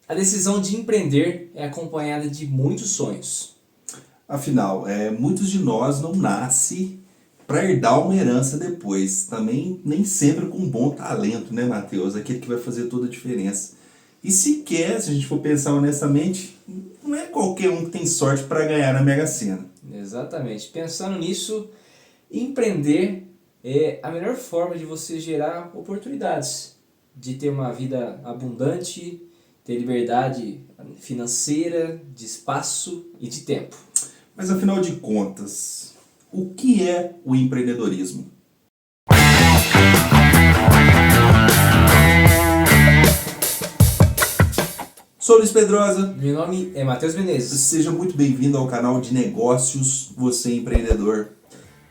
A decisão de empreender é acompanhada de muitos sonhos. Afinal, muitos de nós não nascem para herdar uma herança depois. Também nem sempre com um bom talento, né, Matheus? Aquele que vai fazer toda a diferença. E sequer, se a gente for pensar honestamente, não é qualquer um que tem sorte para ganhar na Mega Sena. Exatamente. Pensando nisso, empreender é a melhor forma de você gerar oportunidades, de ter uma vida abundante, ter liberdade financeira, de espaço e de tempo. Mas afinal de contas, o que é o empreendedorismo? Sou Luiz Pedrosa. Meu nome é Matheus Menezes. Seja muito bem-vindo ao canal de negócios Você Empreendedor.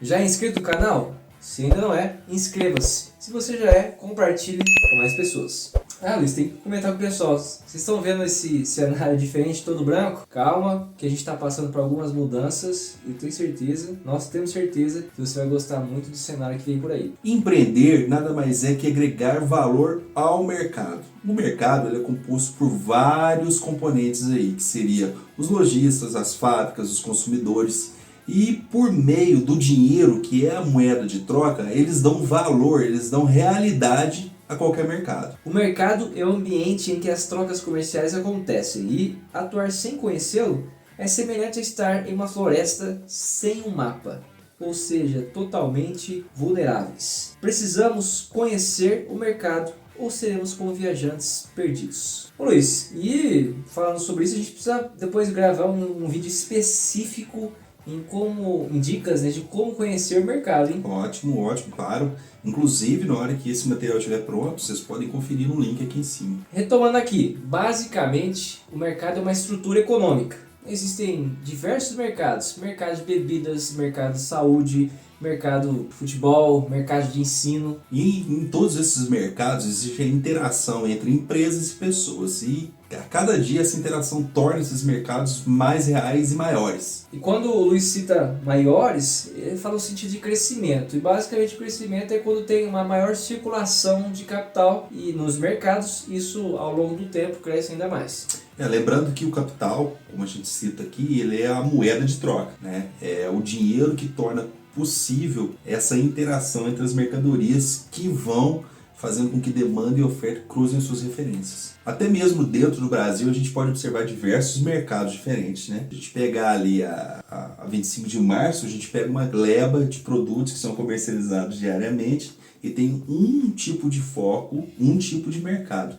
Já é inscrito no canal? Se ainda não é, inscreva-se. Se você já é, compartilhe com mais pessoas. Luiz, tem que comentar com o pessoal. Vocês estão vendo esse cenário diferente, todo branco? Calma, que a gente está passando por algumas mudanças e tenho certeza, nós temos certeza que você vai gostar muito do cenário que vem por aí. Empreender nada mais é que agregar valor ao mercado. O mercado ele é composto por vários componentes aí, que seria os lojistas, as fábricas, os consumidores. E por meio do dinheiro, que é a moeda de troca, eles dão valor, eles dão realidade a qualquer mercado. O mercado é o ambiente em que as trocas comerciais acontecem e atuar sem conhecê-lo é semelhante a estar em uma floresta sem um mapa, ou seja, totalmente vulneráveis. Precisamos conhecer o mercado ou seremos como viajantes perdidos. Ô Luiz, e falando sobre isso, a gente precisa depois gravar um vídeo específico em dicas, né, de como conhecer o mercado, hein? Ótimo, ótimo, claro. Inclusive, na hora que esse material estiver pronto, vocês podem conferir no link aqui em cima. Retomando aqui, basicamente, o mercado é uma estrutura econômica. Existem diversos mercados, mercado de bebidas, mercado de saúde, mercado de futebol, mercado de ensino. E em todos esses mercados existe a interação entre empresas e pessoas. E a cada dia essa interação torna esses mercados mais reais e maiores. E quando o Luiz cita maiores, ele fala no sentido de crescimento. E basicamente o crescimento é quando tem uma maior circulação de capital e nos mercados isso ao longo do tempo cresce ainda mais. Lembrando que o capital, como a gente cita aqui, ele é a moeda de troca, né? É o dinheiro que torna possível essa interação entre as mercadorias que vão fazendo com que demanda e oferta cruzem suas referências. Até mesmo dentro do Brasil a gente pode observar diversos mercados diferentes, né? A gente pegar ali a 25 de março, a gente pega uma gleba de produtos que são comercializados diariamente e tem um tipo de foco, um tipo de mercado.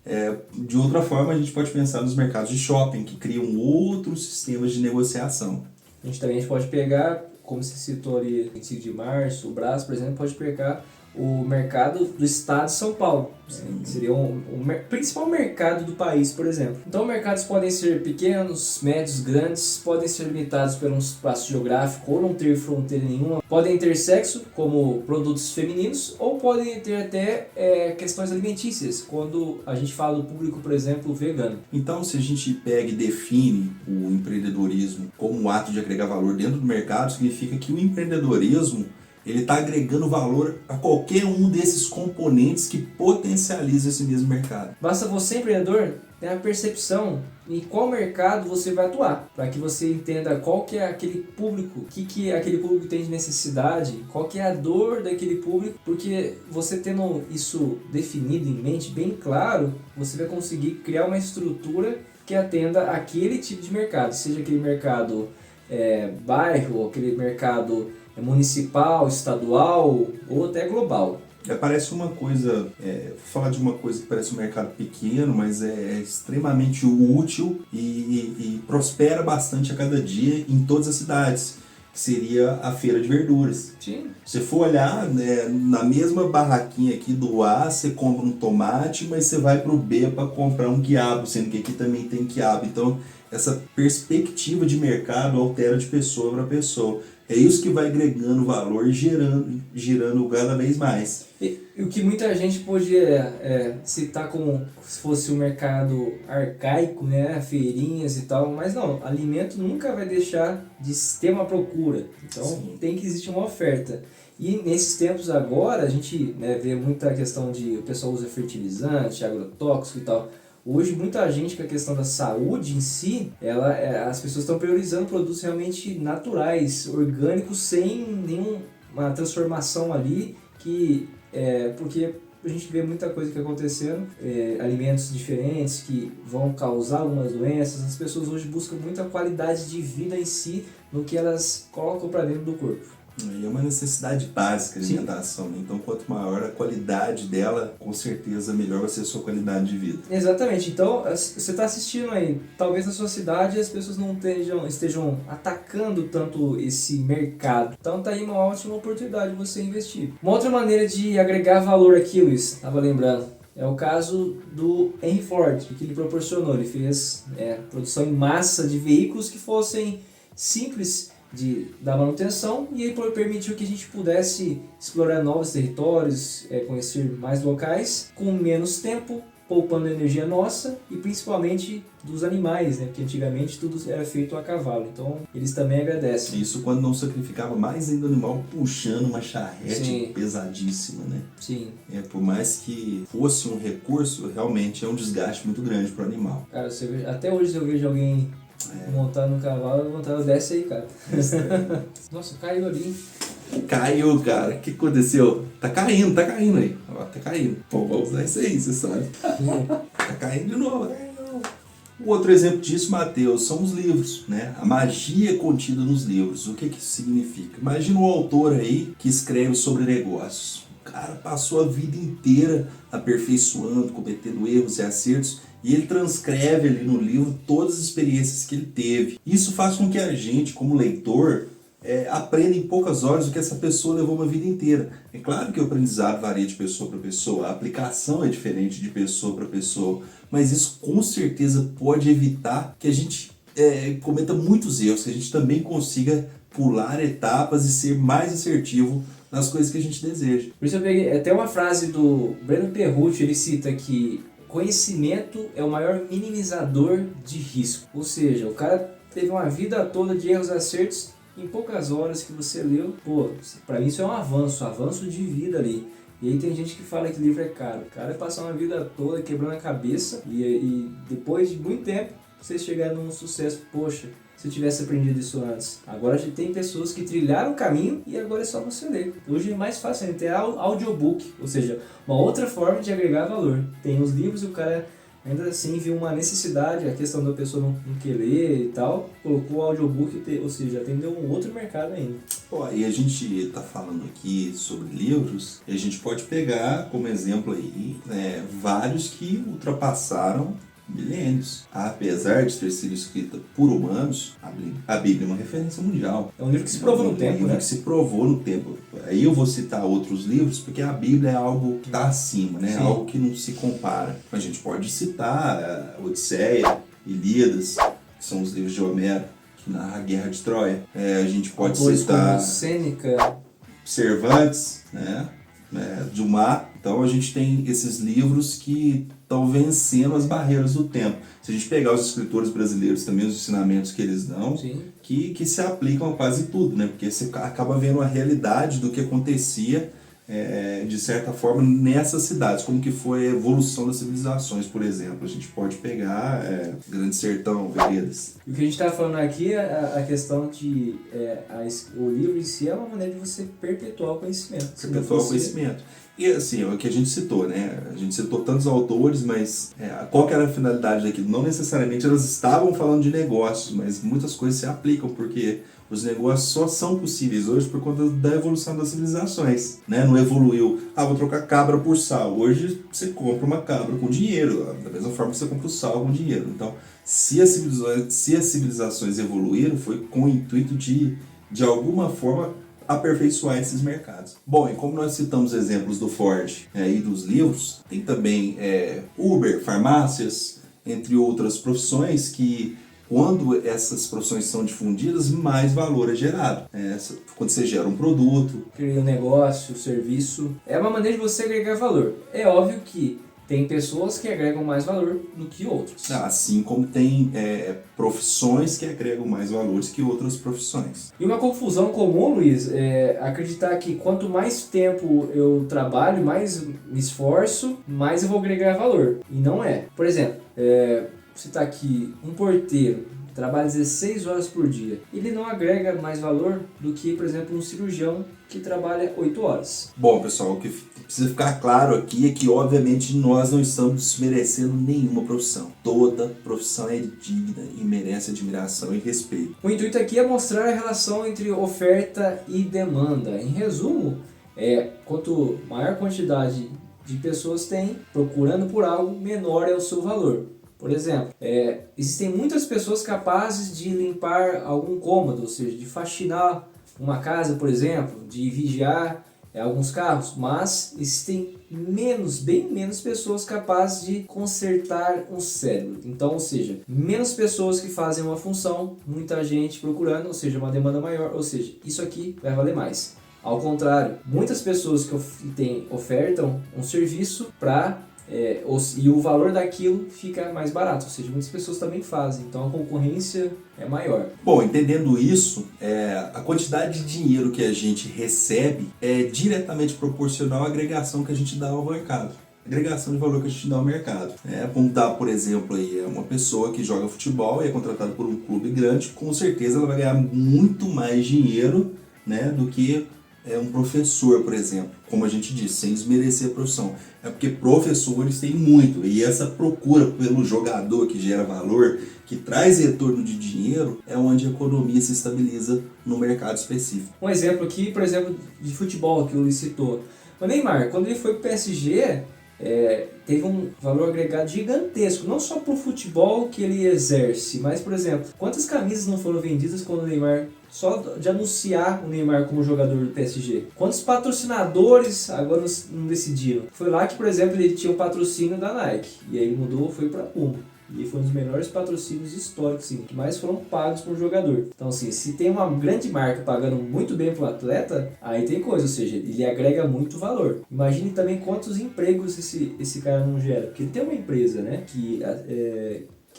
De outra forma, a gente pode pensar nos mercados de shopping, que criam outros sistemas de negociação. A gente pode pegar, como você citou ali, 25 de março, o Brás, por exemplo, pode pegar o mercado do estado de São Paulo, que seria o principal mercado do país, por exemplo. Então, mercados podem ser pequenos, médios, grandes, podem ser limitados por um espaço geográfico ou não ter fronteira nenhuma, podem ter sexo, como produtos femininos, ou podem ter até questões alimentícias, quando a gente fala do público, por exemplo, vegano. Então, se a gente pega e define o empreendedorismo como um ato de agregar valor dentro do mercado, significa que o empreendedorismo ele está agregando valor a qualquer um desses componentes que potencializa esse mesmo mercado. Basta você, empreendedor, ter a percepção em qual mercado você vai atuar, para que você entenda qual que é aquele público, o que aquele público tem de necessidade, qual que é a dor daquele público, porque você tendo isso definido em mente, bem claro, você vai conseguir criar uma estrutura que atenda aquele tipo de mercado, seja aquele mercado bairro, aquele mercado municipal, estadual ou até global. Parece uma coisa, falar de uma coisa que parece um mercado pequeno, mas é extremamente útil e prospera bastante a cada dia em todas as cidades, que seria a feira de verduras. Sim. Se você for olhar, né, na mesma barraquinha aqui do A, você compra um tomate, mas você vai pro B para comprar um quiabo, sendo que aqui também tem quiabo. Então, essa perspectiva de mercado altera de pessoa para pessoa. É isso que vai agregando valor e girando cada vez mais. E o que muita gente pode citar como se fosse um mercado arcaico, né? Feirinhas e tal, mas não, alimento nunca vai deixar de ter uma procura, então Sim. Tem que existir uma oferta. E nesses tempos agora, a gente vê muita questão de o pessoal usa fertilizante, agrotóxico e tal. Hoje muita gente com a questão da saúde em si, as pessoas estão priorizando produtos realmente naturais, orgânicos, sem nenhuma transformação ali, porque a gente vê muita coisa que acontecendo, alimentos diferentes que vão causar algumas doenças. As pessoas hoje buscam muita qualidade de vida em si no que elas colocam para dentro do corpo. E é uma necessidade básica de alimentação, né? Então, quanto maior a qualidade dela, com certeza melhor vai ser a sua qualidade de vida. Exatamente. Então, você está assistindo aí, talvez na sua cidade as pessoas não estejam atacando tanto esse mercado. Então, tá aí uma ótima oportunidade de você investir. Uma outra maneira de agregar valor aqui, Luiz, estava lembrando, é o caso do Henry Ford, que ele proporcionou. Ele fez produção em massa de veículos que fossem simples da manutenção, e aí permitiu que a gente pudesse explorar novos territórios, conhecer mais locais com menos tempo, poupando energia nossa e principalmente dos animais, né? Porque antigamente tudo era feito a cavalo, então eles também agradecem. Isso quando não sacrificava mais ainda o animal puxando uma charrete pesadíssima, né? Sim. Por mais que fosse um recurso, realmente é um desgaste muito grande para o animal. Cara, até hoje eu vejo alguém montar no cavalo, desce aí, cara. Nossa, caiu ali. Caiu, cara. O que aconteceu? Tá caindo aí. Ó, tá caindo. Pô, vamos usar isso aí, você sabe. Tá caindo de novo. O outro exemplo disso, Mateus, são os livros, né? A magia contida nos livros. O que isso significa? Imagina um autor aí que escreve sobre negócios. O cara passou a vida inteira aperfeiçoando, cometendo erros e acertos, e ele transcreve ali no livro todas as experiências que ele teve. Isso faz com que a gente, como leitor, aprenda em poucas horas o que essa pessoa levou uma vida inteira. É claro que o aprendizado varia de pessoa para pessoa, a aplicação é diferente de pessoa para pessoa, mas isso com certeza pode evitar que a gente cometa muitos erros, que a gente também consiga pular etapas e ser mais assertivo nas coisas que a gente deseja. Por isso eu peguei até uma frase do Breno Perrucci, ele cita que conhecimento é o maior minimizador de risco. Ou seja, o cara teve uma vida toda de erros e acertos, em poucas horas que você leu, pra mim isso é um avanço de vida ali. E aí tem gente que fala que livro é caro. O cara passar uma vida toda quebrando a cabeça e depois de muito tempo você chegar num sucesso, poxa, se eu tivesse aprendido isso antes. Agora a gente tem pessoas que trilharam o caminho e agora é só você ler. Hoje é mais fácil, né? Tem audiobook, ou seja, uma outra forma de agregar valor. Tem os livros e o cara ainda assim viu uma necessidade, a questão da pessoa não querer ler e tal, colocou o audiobook, ou seja, atendeu um outro mercado ainda. E a gente está falando aqui sobre livros, e a gente pode pegar como exemplo aí vários que ultrapassaram milênios. Apesar de ter sido escrita por humanos, a Bíblia é uma referência mundial. É um livro que se provou no tempo, né? É um livro que se provou no tempo. Aí eu vou citar outros livros, porque a Bíblia é algo que está acima, né? Algo que não se compara. A gente pode citar Odisseia, Ilíadas, que são os livros de Homero, que narra a Guerra de Troia. A gente pode citar Sêneca, Cervantes, né? Dumas. Então a gente tem esses livros que estão vencendo as barreiras do tempo. Se a gente pegar os escritores brasileiros também, os ensinamentos que eles dão, que se aplicam a quase tudo, né? Porque você acaba vendo a realidade do que acontecia, de certa forma, nessas cidades, como que foi a evolução das civilizações, por exemplo. A gente pode pegar Grande Sertão, Veredas. E o que a gente está falando aqui é a questão de o livro em si é uma maneira de você perpetuar o conhecimento. Perpetuar o conhecimento. E assim, é o que a gente citou, né? A gente citou tantos autores, mas qual que era a finalidade daquilo? Não necessariamente elas estavam falando de negócios, mas muitas coisas se aplicam, porque os negócios só são possíveis hoje por conta da evolução das civilizações, né? Não evoluiu, vou trocar cabra por sal. Hoje você compra uma cabra com dinheiro, da mesma forma que você compra o sal com dinheiro. Então, se as civilizações evoluíram, foi com o intuito de alguma forma, aperfeiçoar esses mercados. Bom, e como nós citamos exemplos do Ford e dos livros, tem também Uber, farmácias, entre outras profissões que, quando essas profissões são difundidas, mais valor é gerado. Quando você gera um produto, cria um negócio, um serviço, é uma maneira de você agregar valor. É óbvio que tem pessoas que agregam mais valor do que outros. Assim como tem profissões que agregam mais valores que outras profissões. E uma confusão comum, Luiz, é acreditar que quanto mais tempo eu trabalho, mais me esforço, mais eu vou agregar valor. E não é. Por exemplo, Você está aqui, um porteiro trabalha 16 horas por dia, ele não agrega mais valor do que, por exemplo, um cirurgião que trabalha 8 horas. Bom, pessoal, o que precisa ficar claro aqui é que, obviamente, nós não estamos desmerecendo nenhuma profissão. Toda profissão é digna e merece admiração e respeito. O intuito aqui é mostrar a relação entre oferta e demanda. Em resumo, quanto maior quantidade de pessoas tem procurando por algo, menor é o seu valor. Por exemplo, existem muitas pessoas capazes de limpar algum cômodo, ou seja, de faxinar uma casa, por exemplo, de vigiar alguns carros, mas existem bem menos pessoas capazes de consertar um cérebro. Então, ou seja, menos pessoas que fazem uma função, muita gente procurando, ou seja, uma demanda maior, ou seja, isso aqui vai valer mais. Ao contrário, muitas pessoas que ofertam um serviço e o valor daquilo fica mais barato, ou seja, muitas pessoas também fazem, então a concorrência é maior. Bom, entendendo isso, a quantidade de dinheiro que a gente recebe é diretamente proporcional à agregação que a gente dá ao mercado. Agregação de valor que a gente dá ao mercado. Vamos dar, por exemplo, aí, uma pessoa que joga futebol e é contratada por um clube grande, com certeza ela vai ganhar muito mais dinheiro, né, do que um professor, por exemplo, como a gente disse, sem desmerecer a profissão. É porque professores têm muito, e essa procura pelo jogador que gera valor, que traz retorno de dinheiro, é onde a economia se estabiliza no mercado específico. Um exemplo aqui, por exemplo, de futebol que o Luiz citou. O Neymar, quando ele foi para o PSG, teve um valor agregado gigantesco, não só para o futebol que ele exerce, mas, por exemplo, quantas camisas não foram vendidas quando o Neymar, só de anunciar o Neymar como jogador do PSG? Quantos patrocinadores agora não decidiram? Foi lá que, por exemplo, ele tinha um patrocínio da Nike, e aí mudou, foi para Puma. E foi um dos melhores patrocínios históricos, sim, que mais foram pagos por jogador. Então, assim, se tem uma grande marca pagando muito bem para o atleta, aí tem coisa, ou seja, ele agrega muito valor. Imagine também quantos empregos esse cara não gera. Porque ele tem uma empresa, né, que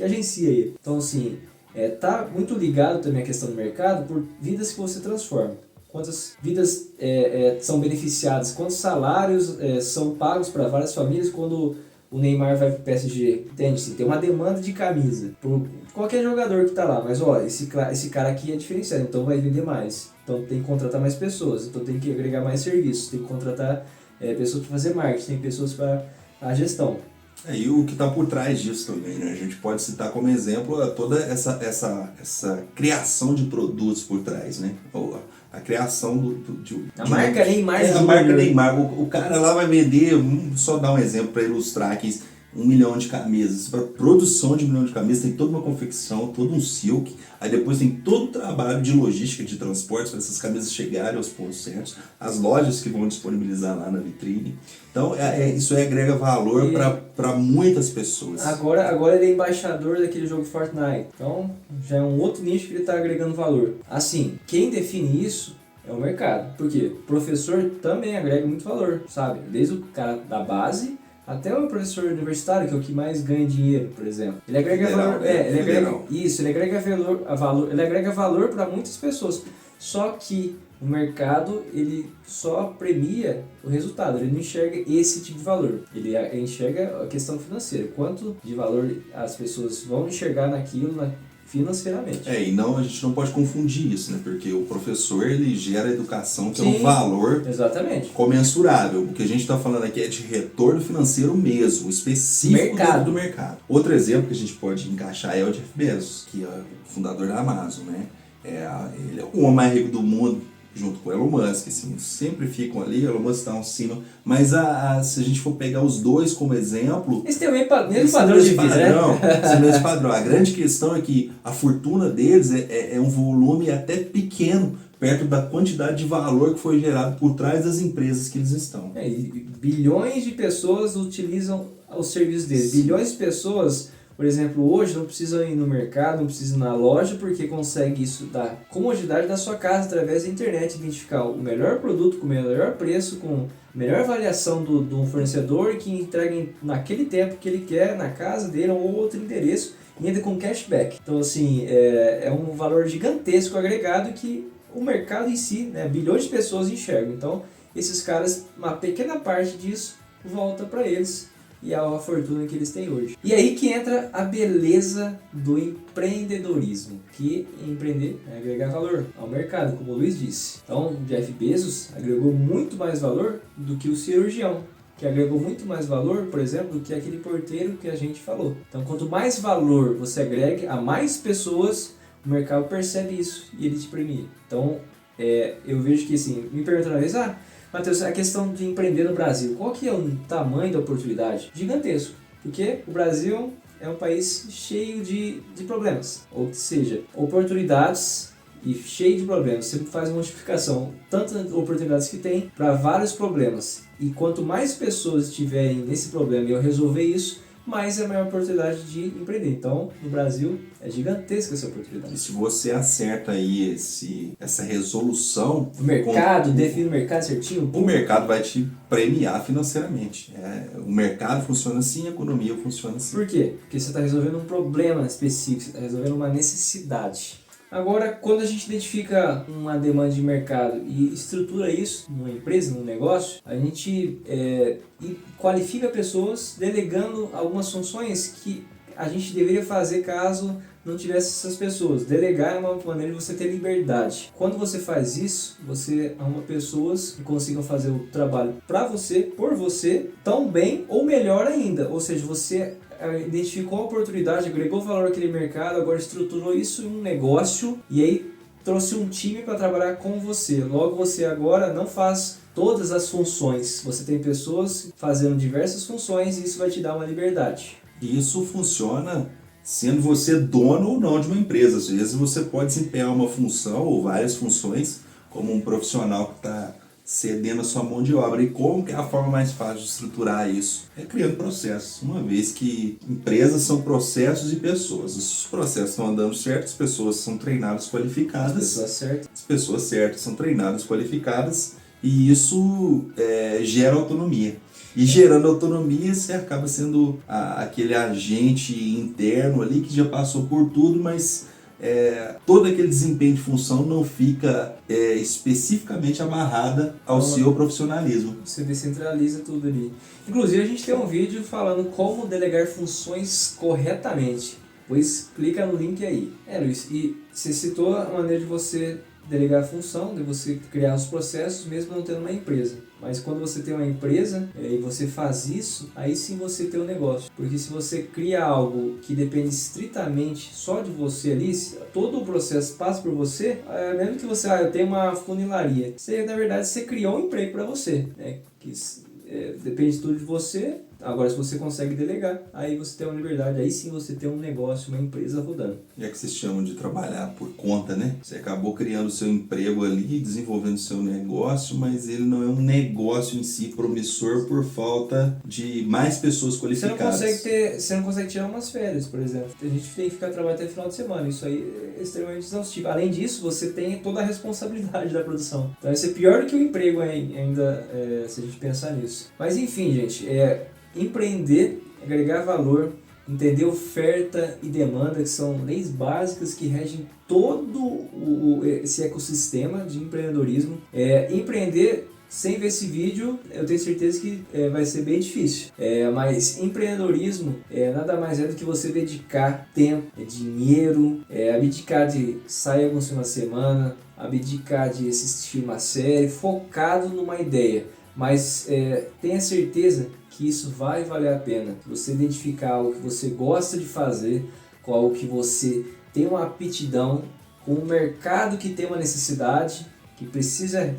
agencia ele. Então, assim, tá muito ligado também a questão do mercado por vidas que você transforma. Quantas vidas são beneficiadas, quantos salários são pagos para várias famílias quando o Neymar vai pro PSG, entende? Sim, tem uma demanda de camisa por qualquer jogador que tá lá, mas esse cara aqui é diferenciado, então vai vender mais, então tem que contratar mais pessoas, então tem que agregar mais serviços, tem que contratar pessoas para fazer marketing, tem pessoas para a gestão. E o que está por trás disso também, né? A gente pode citar como exemplo toda essa criação de produtos por trás, né? A criação a marca Neymar. A marca Neymar. O cara lá vai vender, só dar um exemplo para ilustrar aqui, 1 milhão de camisas. Para produção de 1 milhão de camisas tem toda uma confecção, todo um silk. Aí depois tem todo o trabalho de logística de transporte para essas camisas chegarem aos pontos certos. As lojas que vão disponibilizar lá na vitrine. Então isso agrega valor para muitas pessoas. Agora ele é embaixador daquele jogo Fortnite. Então já é um outro nicho que ele está agregando valor. Assim, quem define isso é o mercado. Por quê? O professor também agrega muito valor, sabe? Desde o cara da base até o professor universitário, que é o que mais ganha dinheiro, por exemplo. Ele agrega valor. Ele agrega valor para muitas pessoas. Só que o mercado, ele só premia o resultado, ele não enxerga esse tipo de valor. Ele enxerga a questão financeira, quanto de valor as pessoas vão enxergar naquilo financeiramente. E a gente não pode confundir isso, né? Porque o professor, ele gera educação, que é um valor comensurável. O que a gente está falando aqui é de retorno financeiro mesmo, específico do mercado. Outro exemplo que a gente pode encaixar é o Jeff Bezos, que é o fundador da Amazon, né? Ele é o homem mais rico do mundo, junto com o Elon Musk, assim, sempre ficam ali, o Elon Musk está acima, mas se a gente for pegar os dois como exemplo... Esse tem o mesmo padrão de vida, né? Esse mesmo padrão. A grande questão é que a fortuna deles é um volume até pequeno, perto da quantidade de valor que foi gerado por trás das empresas que eles estão. E bilhões de pessoas utilizam os serviços deles, bilhões de pessoas... Por exemplo, hoje não precisa ir no mercado, não precisa ir na loja, porque consegue isso da comodidade da sua casa através da internet, identificar o melhor produto com o melhor preço, com a melhor avaliação do fornecedor que entregue naquele tempo que ele quer, na casa dele ou outro endereço, e ainda com cashback. Então, assim, é um valor gigantesco agregado que o mercado em si, né, bilhões de pessoas enxergam. Então, esses caras, uma pequena parte disso volta para eles e a fortuna que eles têm hoje. E aí que entra a beleza do empreendedorismo, que empreender é agregar valor ao mercado, como o Luiz disse. Então, Jeff Bezos agregou muito mais valor do que o cirurgião, que agregou muito mais valor, por exemplo, do que aquele porteiro que a gente falou. Então, quanto mais valor você agrega a mais pessoas, o mercado percebe isso e ele te premia. Então, eu vejo que, assim, me perguntam uma vez, Matheus, a questão de empreender no Brasil, qual que é o tamanho da oportunidade? Gigantesco, porque o Brasil é um país cheio de problemas, ou seja, oportunidades e cheio de problemas. Você faz uma multiplicação, tantas oportunidades que tem para vários problemas. E quanto mais pessoas estiverem nesse problema e eu resolver isso, mais é a maior oportunidade de empreender. Então, no Brasil, é gigantesca essa oportunidade. E se você acerta aí essa resolução... O mercado, define o mercado certinho. O mercado vai te premiar financeiramente. O mercado funciona assim, a economia funciona assim. Por quê? Porque você está resolvendo um problema específico, você está resolvendo uma necessidade. Agora, quando a gente identifica uma demanda de mercado e estrutura isso numa empresa, num negócio, a gente qualifica pessoas delegando algumas funções que a gente deveria fazer caso não tivesse essas pessoas. Delegar é uma maneira de você ter liberdade. Quando você faz isso, você arruma pessoas que consigam fazer o trabalho para você, por você, tão bem ou melhor ainda. Ou seja, você identificou a oportunidade, agregou valor àquele mercado, agora estruturou isso em um negócio e aí trouxe um time para trabalhar com você. Logo, você agora não faz todas as funções. Você tem pessoas fazendo diversas funções e isso vai te dar uma liberdade. E isso funciona sendo você dono ou não de uma empresa. Às vezes você pode desempenhar uma função ou várias funções como um profissional que está cedendo a sua mão de obra. E como que é a forma mais fácil de estruturar isso? É criando processos. Uma vez que empresas são processos e pessoas. Os processos estão andando certo, as pessoas são treinadas, qualificadas. As pessoas certas são treinadas, qualificadas. E isso gera autonomia. E gerando autonomia, você acaba sendo aquele agente interno ali que já passou por tudo, mas todo aquele desempenho de função não fica especificamente amarrada ao seu profissionalismo. Você descentraliza tudo ali. Inclusive, a gente tem um vídeo falando como delegar funções corretamente. Pois clica no link aí. Luiz, e você citou a maneira de você delegar a função, de você criar os processos mesmo não tendo uma empresa. Mas quando você tem uma empresa e você faz isso, aí sim você tem um negócio. Porque se você cria algo que depende estritamente só de você ali, todo o processo passa por você, mesmo que você, eu tenho uma funilaria, na verdade você criou um emprego para você, né? Que depende tudo de você. Agora, se você consegue delegar, aí você tem uma liberdade, aí sim você tem um negócio, uma empresa rodando. É que vocês chamam de trabalhar por conta, né? Você acabou criando o seu emprego ali, desenvolvendo o seu negócio, mas ele não é um negócio em si promissor por falta de mais pessoas qualificadas. Você não consegue tirar umas férias, por exemplo. A gente tem que ficar trabalhando até o final de semana, isso aí é extremamente exaustivo. Além disso, você tem toda a responsabilidade da produção. Então vai ser pior do que o emprego ainda, se a gente pensar nisso. Mas enfim, gente, empreender, agregar valor, entender oferta e demanda, que são leis básicas que regem todo esse ecossistema de empreendedorismo. Empreender sem ver esse vídeo, eu tenho certeza que vai ser bem difícil. Mas empreendedorismo nada mais é do que você dedicar tempo, dinheiro, abdicar de sair alguns finais de semana, abdicar de assistir uma série, focado numa ideia. Mas tenha certeza que isso vai valer a pena. Você identificar algo que você gosta de fazer, com algo que você tem uma aptidão, com um mercado que tem uma necessidade, que precisa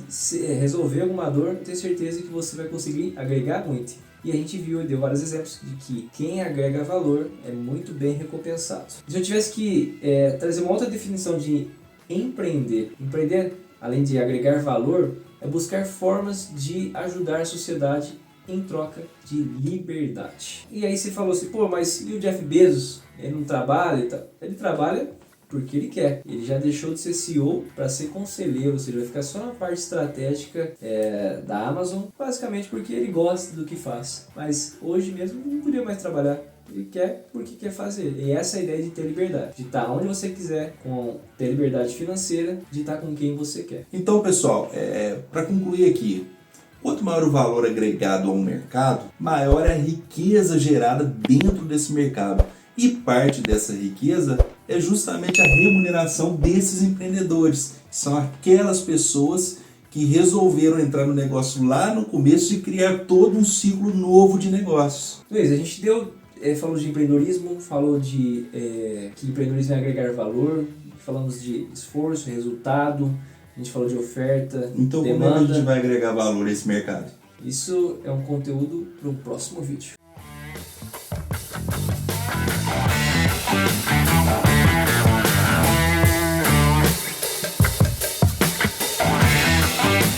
resolver alguma dor, eu tenho certeza que você vai conseguir agregar muito. E a gente viu e deu vários exemplos de que quem agrega valor é muito bem recompensado. Se eu tivesse que trazer uma outra definição de empreender, além de agregar valor, é buscar formas de ajudar a sociedade em troca de liberdade. E aí você falou assim, mas e o Jeff Bezos? Ele não trabalha? Ele trabalha porque ele quer. Ele já deixou de ser CEO para ser conselheiro, ou seja, vai ficar só na parte estratégica da Amazon, basicamente porque ele gosta do que faz. Mas hoje mesmo não podia mais trabalhar. Ele quer porque quer fazer. E essa é a ideia de ter liberdade. De estar onde você quiser, ter liberdade financeira, de estar com quem você quer. Então, pessoal, para concluir aqui, Quanto maior o valor agregado ao mercado, maior é a riqueza gerada dentro desse mercado. E parte dessa riqueza é justamente a remuneração desses empreendedores. São aquelas pessoas que resolveram entrar no negócio lá no começo e criar todo um ciclo novo de negócios. Luiz, a gente falou de empreendedorismo, falou de que empreendedorismo é agregar valor, falamos de esforço, resultado, a gente falou de oferta, Então, demanda. como é que a gente vai agregar valor a esse mercado? Isso é um conteúdo para o próximo vídeo.